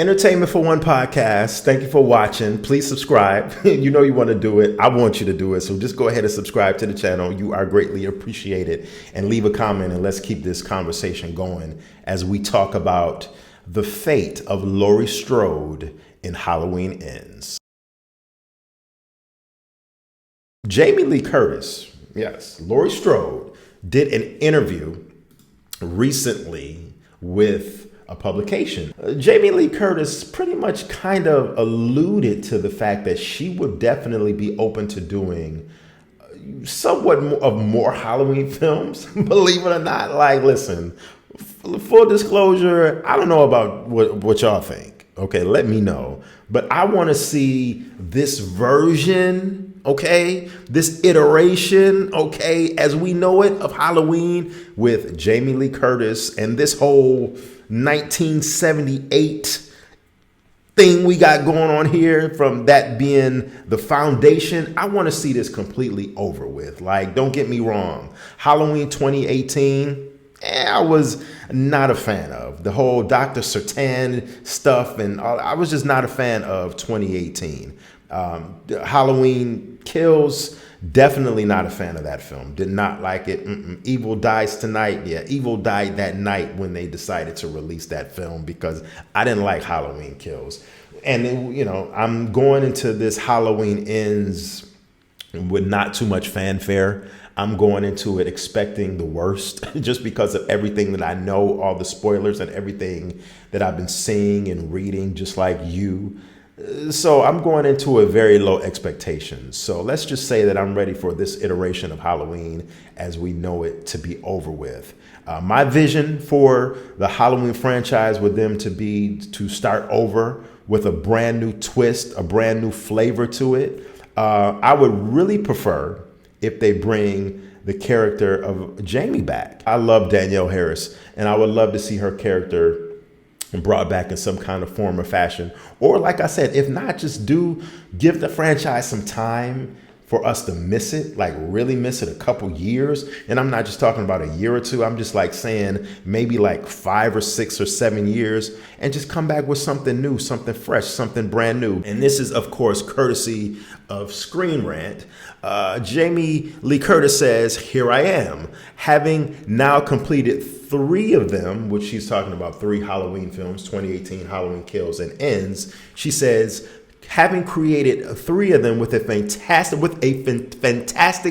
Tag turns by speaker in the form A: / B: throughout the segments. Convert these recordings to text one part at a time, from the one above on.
A: Entertainment for One podcast. Thank you for watching. Please subscribe. You know you want to do it. I want you to do it. So just go ahead and subscribe to the channel. You are greatly appreciated. And leave a comment and let's keep this conversation going as we talk about the fate of Laurie Strode in Halloween Ends. Jamie Lee Curtis, yes, Laurie Strode, did an interview recently with a publication. Jamie Lee Curtis pretty much kind of alluded to the fact that she would definitely be open to doing somewhat of more Halloween films, believe it or not. Like, listen, full disclosure, I don't know about what y'all think. Okay, let me know. But I want to see this version, okay, this iteration, okay, as we know it, of Halloween with Jamie Lee Curtis and this whole 1978 thing we got going on here, from that being the foundation. I want to see this completely over with. Like, don't get me wrong. Halloween 2018, I was not a fan of the whole Dr. Sartain stuff, and all. I was just not a fan of 2018. Halloween Kills, definitely not a fan of that film. Did not like it. Evil Dies Tonight. Yeah, Evil died that night when they decided to release that film because I didn't like Halloween Kills. And then, you know, I'm going into this Halloween Ends with not too much fanfare. I'm going into it expecting the worst just because of everything that I know, all the spoilers and everything that I've been seeing and reading, just like you. So I'm going into a very low expectations. So let's just say that I'm ready for this iteration of Halloween as we know it to be over with. My vision for the Halloween franchise with them to start over with a brand new twist, a brand new flavor to it. I would really prefer if they bring the character of Jamie back. I love Danielle Harris, and I would love to see her character brought back in some kind of form or fashion. Or like I said, if not, just give the franchise some time for us to miss it, like really miss it a couple years. And I'm not just talking about a year or two. I'm just like saying maybe like 5 or 6 or 7 years, and just come back with something new, something fresh, something brand new. And this is, of course, courtesy of Screen Rant. Jamie Lee Curtis says, "Here I am, having now completed 3 of them," which she's talking about 3 Halloween films, 2018 Halloween Kills and Ends. She says, having created 3 of them with a fantastic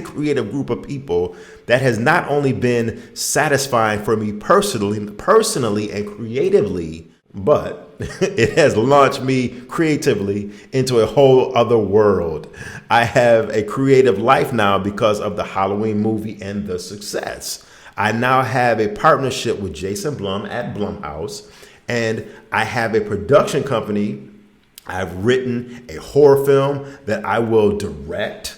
A: creative group of people, that has not only been satisfying for me personally and creatively, but it has launched me creatively into a whole other world. I have a creative life now because of the Halloween movie and the success. I now have a partnership with Jason Blum at Blumhouse, and I have a production company. I've written a horror film that I will direct.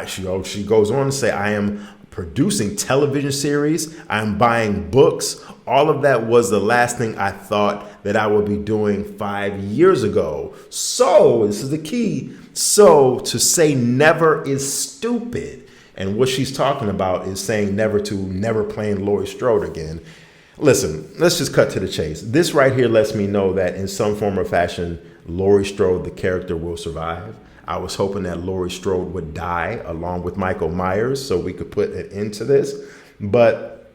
A: She goes on to say, I am producing television series. I'm buying books. All of that was the last thing I thought that I would be doing 5 years ago. So this is the key. So to say never is stupid. And what she's talking about is saying never playing Laurie Strode again. Listen, let's just cut to the chase. This right here lets me know that in some form or fashion, Laurie Strode, the character, will survive. I was hoping that Laurie Strode would die along with Michael Myers so we could put an end to this, but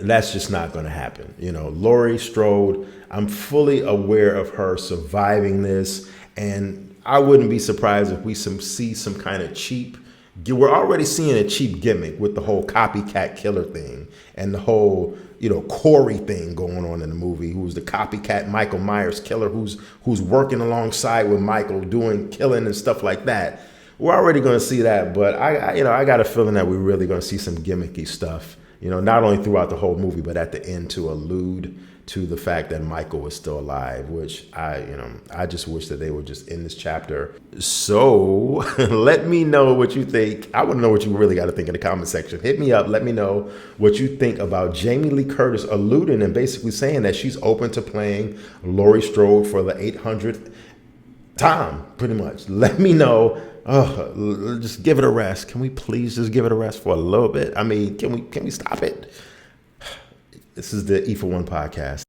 A: that's just not going to happen. You know, Laurie Strode, I'm fully aware of her surviving this, and I wouldn't be surprised if we see some kind of cheap. We're already seeing a cheap gimmick with the whole copycat killer thing and the whole, Corey thing going on in the movie, who's the copycat Michael Myers killer, who's working alongside with Michael doing killing and stuff like that. We're already going to see that, but I got a feeling that we're really going to see some gimmicky stuff, not only throughout the whole movie, but at the end to allude to the fact that Michael was still alive, which I just wish that they would just end this chapter. So let me know what you think. I want to know what you really got to think in the comment section. Hit me up. Let me know what you think about Jamie Lee Curtis alluding and basically saying that she's open to playing Laurie Strode for the 800th time, pretty much. Let me know. Just give it a rest. Can we please just give it a rest for a little bit? I mean, can we stop it? This is the E for One podcast.